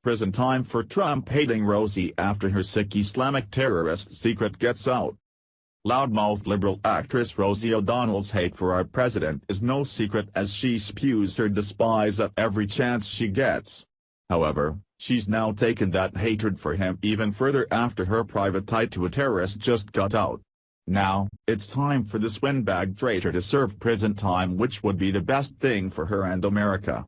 Prison time for Trump-hating Rosie after her sick Islamic terrorist secret gets out. Loudmouth liberal actress Rosie O'Donnell's hate for our president is no secret as she spews her despise at every chance she gets. However, she's now taken that hatred for him even further after her private tie to a terrorist just got out. Now, it's time for this windbag traitor to serve prison time, which would be the best thing for her and America.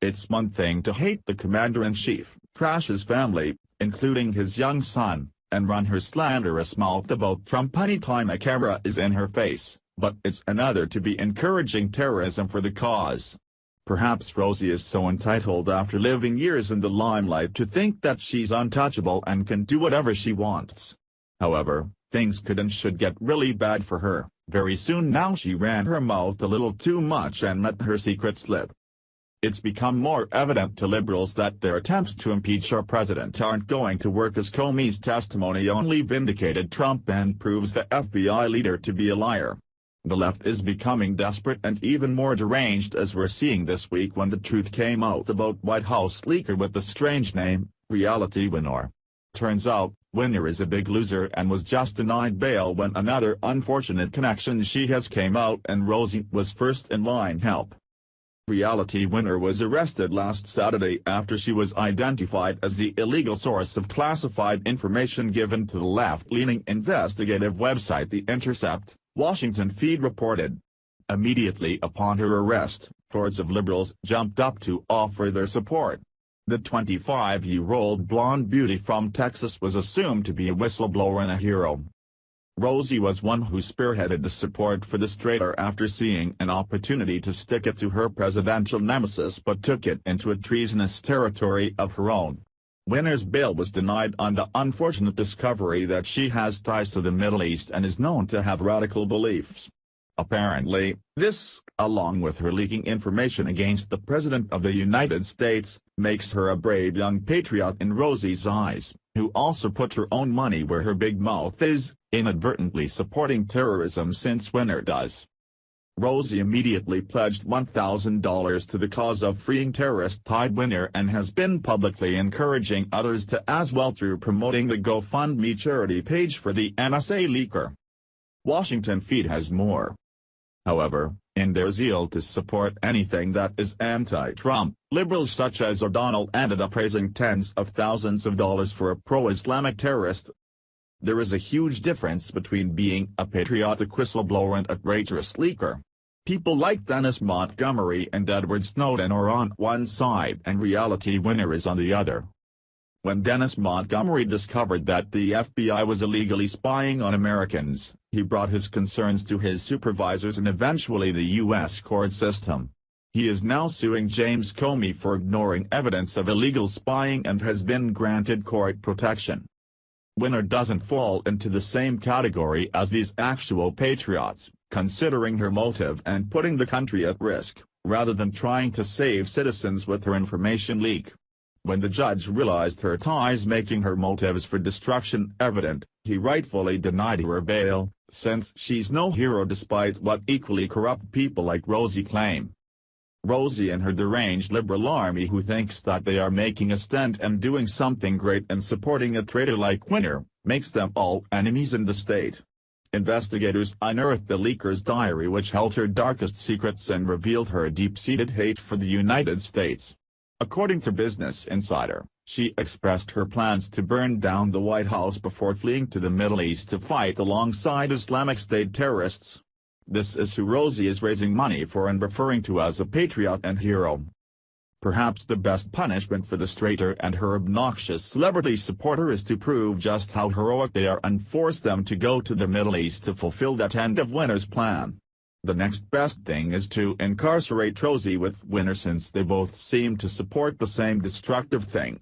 It's one thing to hate the commander-in-chief, trash his family, including his young son, and run her slanderous mouth about Trump anytime a camera is in her face, but it's another to be encouraging terrorism for the cause. Perhaps Rosie is so entitled after living years in the limelight to think that she's untouchable and can do whatever she wants. However, things could and should get really bad for her very soon now she ran her mouth a little too much and let her secret slip. It's become more evident to liberals that their attempts to impeach our president aren't going to work, as Comey's testimony only vindicated Trump and proves the FBI leader to be a liar. The left is becoming desperate and even more deranged, as we're seeing this week when the truth came out about White House leaker with the strange name, Reality Winner. Turns out, Winner is a big loser and was just denied bail when another unfortunate connection she has came out and Rosie was first in line help. Reality Winner was arrested last Saturday after she was identified as the illegal source of classified information given to the left-leaning investigative website The Intercept, Washington Feed reported. Immediately upon her arrest, hordes of liberals jumped up to offer their support. The 25-year-old blonde beauty from Texas was assumed to be a whistleblower and a hero. Rosie was one who spearheaded the support for the traitor after seeing an opportunity to stick it to her presidential nemesis, but took it into a treasonous territory of her own. Winner's bail was denied on the unfortunate discovery that she has ties to the Middle East and is known to have radical beliefs. Apparently, this, along with her leaking information against the President of the United States, makes her a brave young patriot in Rosie's eyes, who also put her own money where her big mouth is, inadvertently supporting terrorism since Winner does. Rosie immediately pledged $1,000 to the cause of freeing terrorist-tied Winner and has been publicly encouraging others to as well through promoting the GoFundMe charity page for the NSA leaker. Washington Feed has more. However, in their zeal to support anything that is anti-Trump, liberals such as O'Donnell ended up raising tens of thousands of dollars for a pro-Islamic terrorist. There is a huge difference between being a patriotic whistleblower and a traitorous leaker. People like Dennis Montgomery and Edward Snowden are on one side and Reality Winner is on the other. When Dennis Montgomery discovered that the FBI was illegally spying on Americans, he brought his concerns to his supervisors and eventually the U.S. court system. He is now suing James Comey for ignoring evidence of illegal spying and has been granted court protection. Winner doesn't fall into the same category as these actual patriots, considering her motive and putting the country at risk, rather than trying to save citizens with her information leak. When the judge realized her ties making her motives for destruction evident, he rightfully denied her bail, since she's no hero despite what equally corrupt people like Rosie claim. Rosie and her deranged liberal army who thinks that they are making a stand and doing something great and supporting a traitor like Winner, makes them all enemies in the state. Investigators unearthed the leaker's diary which held her darkest secrets and revealed her deep-seated hate for the United States. According to Business Insider, she expressed her plans to burn down the White House before fleeing to the Middle East to fight alongside Islamic State terrorists. This is who Rosie is raising money for and referring to as a patriot and hero. Perhaps the best punishment for the traitor and her obnoxious celebrity supporter is to prove just how heroic they are and force them to go to the Middle East to fulfill that end of Winner's plan. The next best thing is to incarcerate Rosie with Winner since they both seem to support the same destructive thing.